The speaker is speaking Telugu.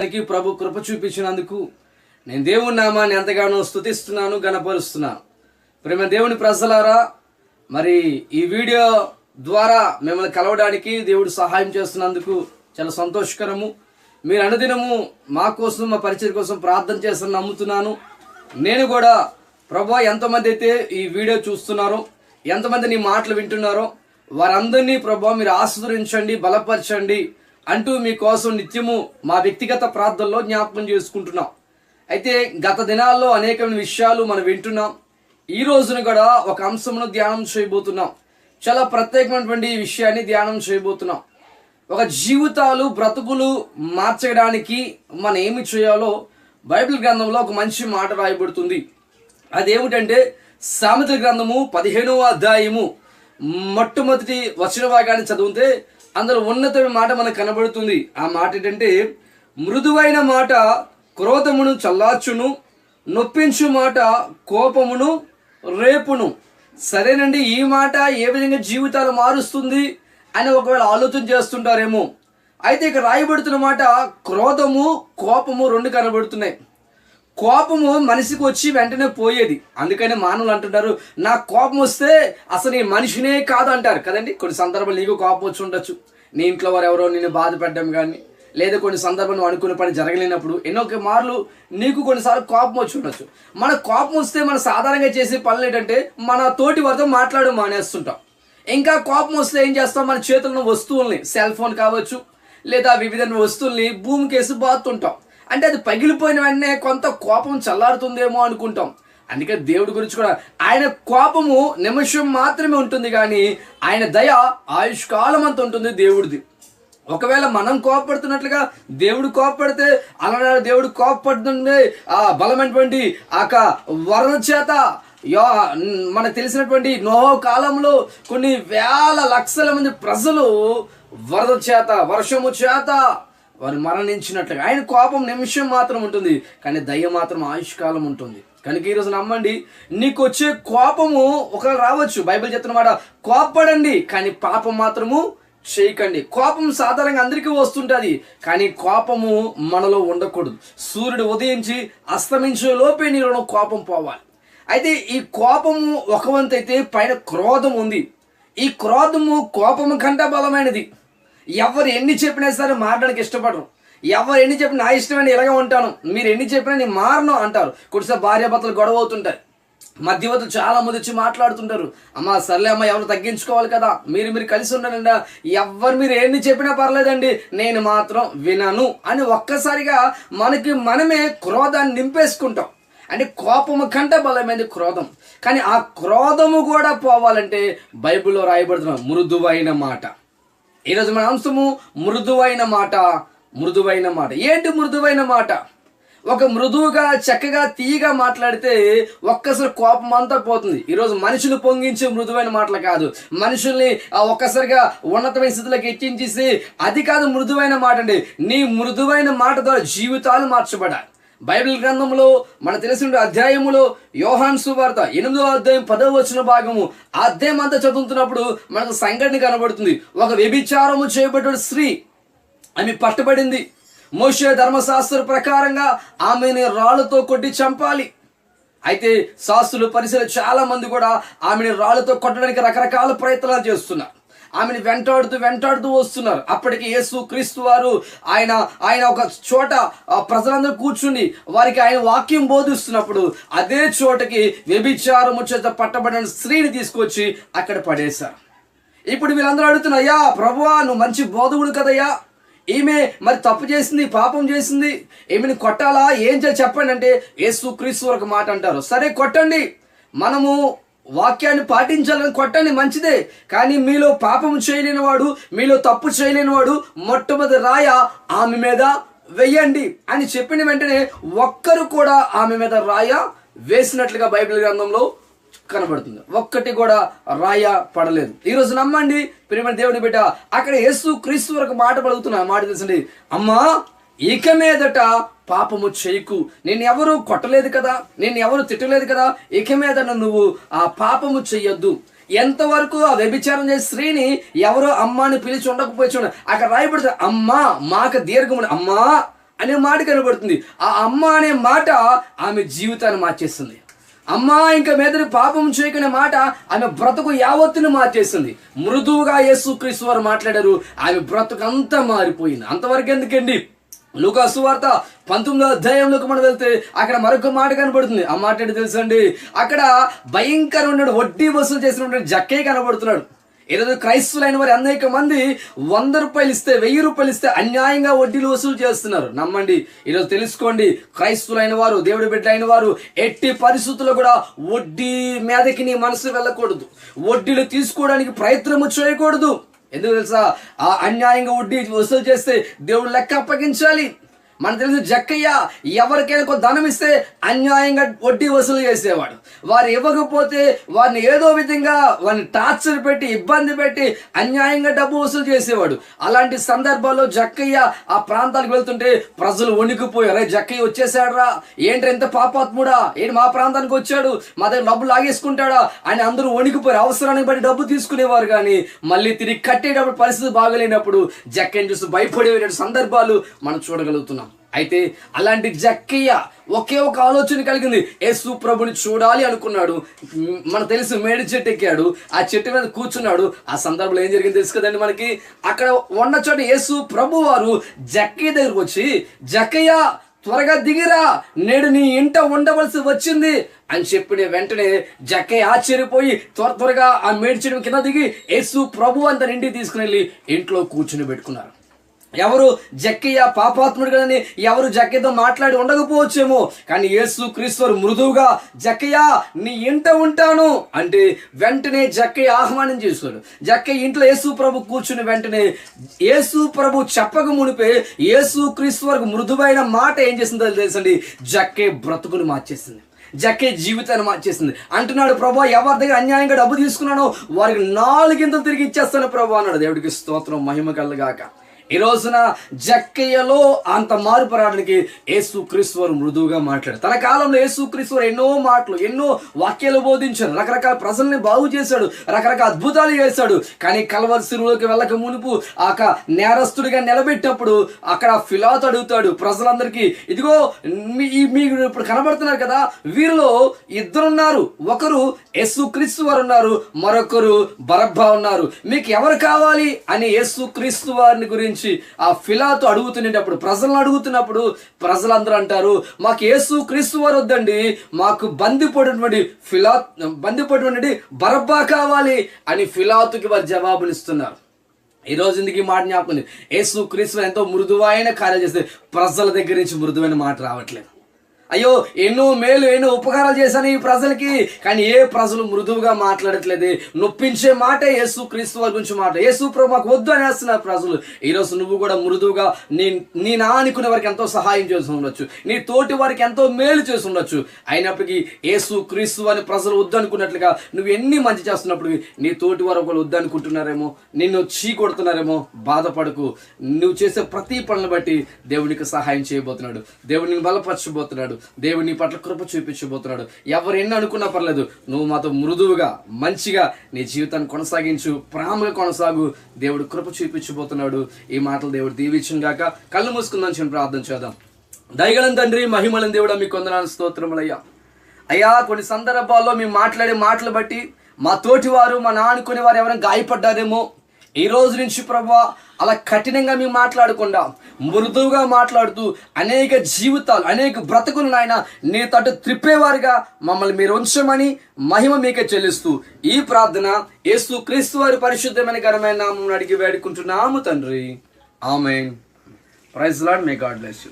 ప్రభు కృప చూపించినందుకు నేను దేవుని నామాన్ని ఎంతగానో స్తుతిస్తున్నాను, గణపరుస్తున్నాను. ప్రేమ దేవుని ప్రజలారా, మరి ఈ వీడియో ద్వారా మిమ్మల్ని కలవడానికి దేవుడు సహాయం చేస్తున్నందుకు చాలా సంతోషకరము. మీరు అనుదినము మా కోసం, మా పరిచయం కోసం ప్రార్థన చేస్తారని నమ్ముతున్నాను. నేను కూడా ప్రభు ఎంతమంది అయితే ఈ వీడియో చూస్తున్నారో, ఎంతమంది నీ మాటలు వింటున్నారో వారందరినీ ప్రభు మీరు ఆశీర్వదించండి, బలపరచండి అంటూ మీకోసం నిత్యము మా వ్యక్తిగత ప్రార్థనలో జ్ఞాపకం చేసుకుంటున్నాం. అయితే గత దినాల్లో అనేకమైన విషయాలు మనం వింటున్నాం. ఈ రోజున కూడా ఒక అంశమును ధ్యానం చేయబోతున్నాం. చాలా ప్రత్యేకమైనటువంటి విషయాన్ని ధ్యానం చేయబోతున్నాం. ఒక జీవితాలు, బ్రతుకులు మార్చడానికి మనం ఏమి చేయాలో బైబిల్ గ్రంథంలో ఒక మంచి మాట రాయబడుతుంది. అదేమిటంటే సామెతల గ్రంథము 15వ అధ్యాయము మొట్టమొదటి వచన భాగాన్ని చదివితే అందులో ఉన్నతమైన మాట మనకు కనబడుతుంది. ఆ మాట ఏంటంటే, మృదువైన మాట క్రోధమును చల్లార్చును, నొప్పించు మాట కోపమును రేపును. సరేనండి, ఈ మాట ఏ విధంగా జీవితాలు మారుస్తుంది అని ఒకవేళ ఆలోచన చేస్తుంటారేమో. అయితే ఇక రాయబడుతున్న మాట క్రోధము, కోపము రెండు కనబడుతున్నాయి. కోపము మనిషికి వచ్చి వెంటనే పోయేది. అందుకని మానవులు అంటుంటారు, నా కోపం వస్తే అసలు నీ మనిషినే కాదు అంటారు కదండి. కొన్ని సందర్భాలు నీకు కోపం వచ్చి ఉండొచ్చు, నీ ఇంట్లో వారు ఎవరో నిన్ను బాధ పెట్టడం కానీ, లేదా కొన్ని సందర్భాలు అనుకున్న పని జరగలేనప్పుడు ఎన్నో మార్లు నీకు కొన్నిసార్లు కోపం వచ్చి ఉండొచ్చు. మన కోపం వస్తే మనం సాధారణంగా చేసే పనులు ఏంటంటే మన తోటి వారితో మాట్లాడడం మానేస్తుంటాం. ఇంకా కోపం వస్తే ఏం చేస్తాం, మన చేతుల్లో వస్తువుల్ని, సెల్ ఫోన్ కావచ్చు లేదా వివిధ వస్తువుల్ని భూమికేసి బాతుంటాం. అంటే అది పగిలిపోయిన వెంటనే కొంత కోపం చల్లారుతుందేమో అనుకుంటాం. అందుకే దేవుడి గురించి కూడా ఆయన కోపము నిమిషం మాత్రమే ఉంటుంది, కానీ ఆయన దయ ఆయుష్కాలం అంత ఉంటుంది దేవుడిది. ఒకవేళ మనం కోపపడుతున్నట్లుగా దేవుడు కోపపడితే, అలా దేవుడు కోపపడుతుండే ఆ బలమైనటువంటి ఆ వరద చేత మనకు తెలిసినటువంటి నోహో కాలంలో కొన్ని వేల లక్షల మంది ప్రజలు వరద చేత, వర్షము చేత వారు మరణించినట్లుగా ఆయన కోపం నిమిషం మాత్రం ఉంటుంది, కానీ దయ మాత్రం ఆయుష్కాలం ఉంటుంది. కనుక ఈరోజు నమ్మండి, నీకు వచ్చే కోపము ఒకవేళ రావచ్చు. బైబిల్ చెప్తున్నమాట, కోపపడండి కానీ పాపం మాత్రము చేయకండి. కోపం సాధారణంగా అందరికీ వస్తుంటుంది, కానీ కోపము మనలో ఉండకూడదు. సూర్యుడు ఉదయించి అస్తమించే లోపే నీలో కోపం పోవాలి. అయితే ఈ కోపము ఒక వంతు అయితే పైన క్రోధం ఉంది. ఈ క్రోధము కోపము కంటే బలమైనది. ఎవరు ఎన్ని చెప్పినా సరే మారడానికి ఇష్టపడరు. ఎవరు ఎన్ని చెప్పినా నా ఇష్టమైన ఇలాగే ఉంటాను, మీరు ఎన్ని చెప్పినా నేను మారను అంటారు. కొద్దిసేపు భార్యాభర్తలు గొడవ అవుతుంటారు, మధ్యవర్తులు చాలా మంది వచ్చి మాట్లాడుతుంటారు. అమ్మ సర్లే అమ్మ, ఎవరు తగ్గించుకోవాలి కదా, మీరు కలిసి ఉండండి, ఎవరు మీరు ఎన్ని చెప్పినా పర్లేదండి, నేను మాత్రం వినను అని ఒక్కసారిగా మనమే క్రోధాన్ని నింపేసుకుంటాం. అంటే కోపము కంటే బలమైనది క్రోధం. కానీ ఆ క్రోధము కూడా పోవాలంటే బైబిల్లో రాయబడుతున్న మృదువైన మాట. ఈరోజు మన అంశము మృదువైన మాట. మృదువైన మాట ఏంటి? మృదువైన మాట ఒక మృదువుగా, చక్కగా, తీయగా మాట్లాడితే ఒక్కసారి కోపం అంతా పోతుంది. ఈరోజు మనుషులు పొంగించే మృదువైన మాటలు కాదు, మనుషుల్ని ఒక్కసారిగా ఉన్నతమైన స్థితిలోకి ఎక్కించేసి అది కాదు మృదువైన మాట. అండి నీ మృదువైన మాట ద్వారా జీవితాలు మార్చబడాలి. బైబిల్ గ్రంథంలో మనకు తెలిసిన అధ్యాయములో యోహాను సువార్త 8వ అధ్యాయం 10వ వచన భాగము, ఆ అధ్యాయం అంతా చదువుతున్నప్పుడు మనకు సంఘటన కనబడుతుంది. ఒక వ్యభిచారము చేయబడ్డ స్త్రీ, ఆమె పట్టబడింది. మోషే ధర్మశాస్త్ర ప్రకారంగా ఆమెని రాళ్లతో కొట్టి చంపాలి. అయితే శాస్త్రులు, పరిసరులు చాలా మంది కూడా ఆమెని రాళ్లతో కొట్టడానికి రకరకాల ప్రయత్నాలు చేస్తున్నారు. ఆమెను వెంటాడుతూ వస్తున్నారు. అప్పటికి యేసు క్రీస్తు వారు ఆయన ఒక చోట ప్రజలందరూ కూర్చుని వారికి ఆయన వాక్యం బోధిస్తున్నప్పుడు అదే చోటకి వ్యభిచారము చేత పట్టబడిన స్త్రీని తీసుకొచ్చి అక్కడ పడేశారు. ఇప్పుడు వీళ్ళందరూ అడుగుతున్నారు, అయ్యా ప్రభువా, నువ్వు మంచి బోధకుడు కదయ్యా, ఈమె మరి తప్పు చేసింది, పాపం చేసింది, ఈమెను కొట్టాలా, ఏం చేయాలి చెప్పండి అంటే యేసు క్రీస్తు ఒక మాట అంటారు, సరే కొట్టండి, మనము వాక్యాన్ని పాటించాలని కొట్టండి, మంచిదే, కానీ మీలో పాపం చేయలేని వాడు, మీలో తప్పు చేయలేని వాడు మొట్టమొదటి రాయ ఆమె మీద వెయ్యండి అని చెప్పిన వెంటనే ఒక్కరు కూడా ఆమె మీద రాయ వేసినట్లుగా బైబిల్ గ్రంథంలో కనబడుతుంది. ఒక్కటి కూడా రాయ పడలేదు. ఈరోజు నమ్మండి ప్రియమైన దేవుని బిడ్డ, అక్కడ యేసు క్రీస్తు వరకు మాట పలుకుతున్నా. మాట తెలుసండి, అమ్మా ఇక మీదట పాపము చేయకు, నేను ఎవరు కొట్టలేదు కదా, నేను ఎవరు తిట్టలేదు కదా, ఇక మీదట నువ్వు ఆ పాపము చెయ్యొద్దు. ఎంతవరకు ఆ వ్యభిచారం చేసే స్త్రీని ఎవరో అమ్మాని పిలిచి ఉండకపోయి చూడండి, అక్కడ రాయబడితే అమ్మా, మాకు దీర్ఘము అమ్మా అనే మాట కనబడుతుంది. ఆ అమ్మ అనే మాట ఆమె జీవితాన్ని మార్చేస్తుంది. అమ్మా ఇంకా మీదటి పాపం చేయకునే మాట ఆమె బ్రతుకు యావత్తును మార్చేసింది. మృదువుగా యేసుక్రీస్తు వారు మాట్లాడారు, ఆమె బ్రతుకు అంతా మారిపోయింది. అంతవరకు ఎందుకండి, లూకా సువార్త 19వ అధ్యాయంలోకి మనం వెళ్తే అక్కడ మరొక మాట కనబడుతుంది. ఆ మాట ఏంటి తెలుసండి, అక్కడ భయంకరమైన వడ్డీ వసూలు చేసినటువంటి జక్కయ్య కనబడుతున్నాడు. ఈరోజు క్రైస్తవులైన వారు అనేక మంది 100 రూపాయలు ఇస్తే 1000 రూపాయలు ఇస్తే అన్యాయంగా వడ్డీలు వసూలు చేస్తున్నారు. నమ్మండి, ఈరోజు తెలుసుకోండి, క్రైస్తవులైన వారు, దేవుడి బిడ్డలైన వారు ఎట్టి పరిస్థితుల్లో కూడా వడ్డీ మీదకి నీ మనసు వెళ్ళకూడదు. వడ్డీలు తీసుకోవడానికి ప్రయత్నము చేయకూడదు. ఎందుకు తెలుసా, ఆ అన్యాయంగా వడ్డీ వసూలు చేస్తే దేవుడు లెక్క అప్పగించాలి. మనకు తెలుసు, జక్కయ్య ఎవరికైనా కొంత ధనం ఇస్తే అన్యాయంగా వడ్డీ వసూలు చేసేవాడు. వారు ఇవ్వకపోతే వారిని ఏదో విధంగా వారిని టార్చర్ పెట్టి ఇబ్బంది పెట్టి అన్యాయంగా డబ్బు వసూలు చేసేవాడు. అలాంటి సందర్భాల్లో జక్కయ్య ఆ ప్రాంతాలకు వెళ్తుంటే ప్రజలు వణికిపోయారు. జక్కయ్య వచ్చేసాడరా, ఏంటి ఎంత పాపాత్ముడా, ఏంటి మా ప్రాంతానికి వచ్చాడు, మా దగ్గర డబ్బు లాగేసుకుంటాడా అని అందరూ వణికిపోయారు. అవసరానికి బట్టి డబ్బు తీసుకునేవారు, కానీ మళ్ళీ తిరిగి కట్టేటప్పుడు పరిస్థితి బాగలేనప్పుడు జక్కయ్యని చూసి భయపడే సందర్భాలు మనం చూడగలుగుతున్నాం. అయితే అలాంటి జక్కయ్య ఒకే ఒక ఆలోచన కలిగింది, యేసు ప్రభుని చూడాలి అనుకున్నాడు. మనకు తెలుసు, మేడి చెట్టు ఎక్కాడు, ఆ చెట్టు మీద కూర్చున్నాడు. ఆ సందర్భంలో ఏం జరిగింది తెలుసు కదండి మనకి. అక్కడ ఉన్న చోట యేసు ప్రభు వారు జక్కయ్య దగ్గరకు వచ్చి, జక్కయ్య త్వరగా దిగిరా, నేడు నీ ఇంట ఉండవలసి వచ్చింది అని చెప్పిన వెంటనే జక్కయ్య ఆశ్చర్యపోయి త్వరగా ఆ మేడి చెట్టు కింద దిగి యేసు ప్రభు అంత ఇంటికి తీసుకుని వెళ్ళి ఇంట్లో కూర్చుని పెట్టుకున్నారు. ఎవరు, జక్కయ్య పాపాత్ముడు కదని ఎవరు జక్కయ్యతో మాట్లాడి ఉండకపోవచ్చేమో, కానీ యేసు క్రీస్తు వారు మృదువుగా జక్కయ్య నీ ఇంట ఉంటాను అంటే వెంటనే జక్కయ్య ఆహ్వానం చేశాడు. జక్కయ్య ఇంట్లో యేసు ప్రభు కూర్చుని వెంటనే యేసు ప్రభు చెప్పక మునిపే యేసు క్రీస్తు వారికి మృదువైన మాట ఏం చేసిందో తెలుసండి, జక్కయ్య బ్రతుకుని మార్చేసింది, జక్కయ్య జీవితాన్ని మార్చేసింది. అంటున్నాడు, ప్రభా ఎవరి దగ్గర అన్యాయంగా డబ్బు తీసుకున్నానో వారికి 4 తిరిగి ఇచ్చేస్తాను ప్రభు అన్నాడు. దేవుడికి స్తోత్రం, మహిమ కలుగాక. ఈ రోజున జక్కయ్యలో అంత మార్పు రావడానికి యేసుక్రీస్తు వారు మృదువుగా మాట్లాడారు. తన కాలంలో యేసుక్రీస్తు వారు ఎన్నో మాటలు, ఎన్నో వాక్యాలు బోధించాడు, రకరకాల ప్రజల్ని బాగు చేశాడు, రకరకాల అద్భుతాలు చేశాడు. కానీ కల్వరి శిలువలోకి వెళ్ళక మునుపు ఆ నేరస్తుడిగా నిలబెట్టినప్పుడు అక్కడ ఫిలాతు అడుగుతాడు ప్రజలందరికీ, ఇదిగో మీకు ఇప్పుడు కనబడుతున్నారు కదా, వీరిలో 2 ఉన్నారు, ఒకరు యేసుక్రీస్తు వారు ఉన్నారు, మరొకరు బరబ్బా ఉన్నారు, మీకు ఎవరు కావాలి అని యేసుక్రీస్తు వారిని గురించి ఆ ఫిలాతు అడుగుతున్నప్పుడు, ప్రజలను అడుగుతున్నప్పుడు ప్రజలందరూ అంటారు, మాకు యేసు క్రీస్తు వారు వద్దండి, మాకు బందిపోయినటువంటి బరబ్బా కావాలి అని ఫిలాతుకి వారు జవాబునిస్తున్నారు. ఈ రోజు ఇందుకు మాట జ్ఞాపకం, యేసు క్రీస్తు ఎంతో మృదువైన కార్యాలు చేస్తే ప్రజల దగ్గర నుంచి మృదువైన మాట రావట్లేదు. అయ్యో ఎన్నో మేలు ఎన్నో ఉపకారాలు చేశాను ఈ ప్రజలకి, కానీ ఏ ప్రజలు మృదువుగా మాట్లాడట్లేదు. నొప్పించే మాట యేసు క్రీస్తు వారి గురించి మాట, యేసు ప్రభు మాకు వద్దు అనేస్తున్నారు ప్రజలు. ఈరోజు నువ్వు కూడా మృదువుగా నీ అనుకునే వారికి ఎంతో సహాయం చేసి ఉండొచ్చు, నీ తోటి వారికి ఎంతో మేలు చేసి ఉండొచ్చు. అయినప్పటికీ యేసు క్రీస్తు వారిని ప్రజలు వద్దు అనుకున్నట్లుగా నువ్వు ఎన్ని మంచి చేస్తున్నప్పుడు నీ తోటి వారు ఒకళ్ళు వద్దు అనుకుంటున్నారేమో, నిన్ను చీకొడుతున్నారేమో, బాధపడకు. నువ్వు చేసే ప్రతి పనులను బట్టి దేవునికి సహాయం చేయబోతున్నాడు, దేవుడిని బలపరచబోతున్నాడు, దేవుడు నీ పట్ల కృప చూపించబోతున్నాడు. ఎవరు ఎన్ని అనుకున్నా పర్లేదు, నువ్వు మాతో మృదువుగా మంచిగా నీ జీవితాన్ని కొనసాగించు, ప్రేమగా కొనసాగు, దేవుడు కృప చూపించబోతున్నాడు. ఈ మాటలు దేవుడు దీవించును గాక. కళ్ళు మూసుకుందాం, చిన్న ప్రార్థన చేద్దాం. దయగలం తండ్రి, మహిమలం దేవుడా, మీకు వందనాలు స్తోత్రములయ్యా. అయ్యా, కొన్ని సందర్భాల్లో మేము మాట్లాడే మాటలు బట్టి మా తోటి వారు, మా నానుకునే వారు ఎవరైనా గాయపడ్డారేమో, ఈ రోజు నుంచి ప్రభువా అలా కఠినంగా మేము మాట్లాడకుండా మృదువుగా మాట్లాడుతూ అనేక జీవితాలు, అనేక బ్రతుకులను ఆయన నీ తట్టు త్రిప్పేవారుగా మమ్మల్ని మీరు ఉంచమని మహిమ మీకే చెల్లిస్తూ ఈ ప్రార్థన యేసు క్రీస్తు వారి పరిశుద్ధమైన ఘనమైన నామమున అడిగి వేడుకుంటున్నాము తండ్రి, ఆమేన్. Praise Lord, may God bless you.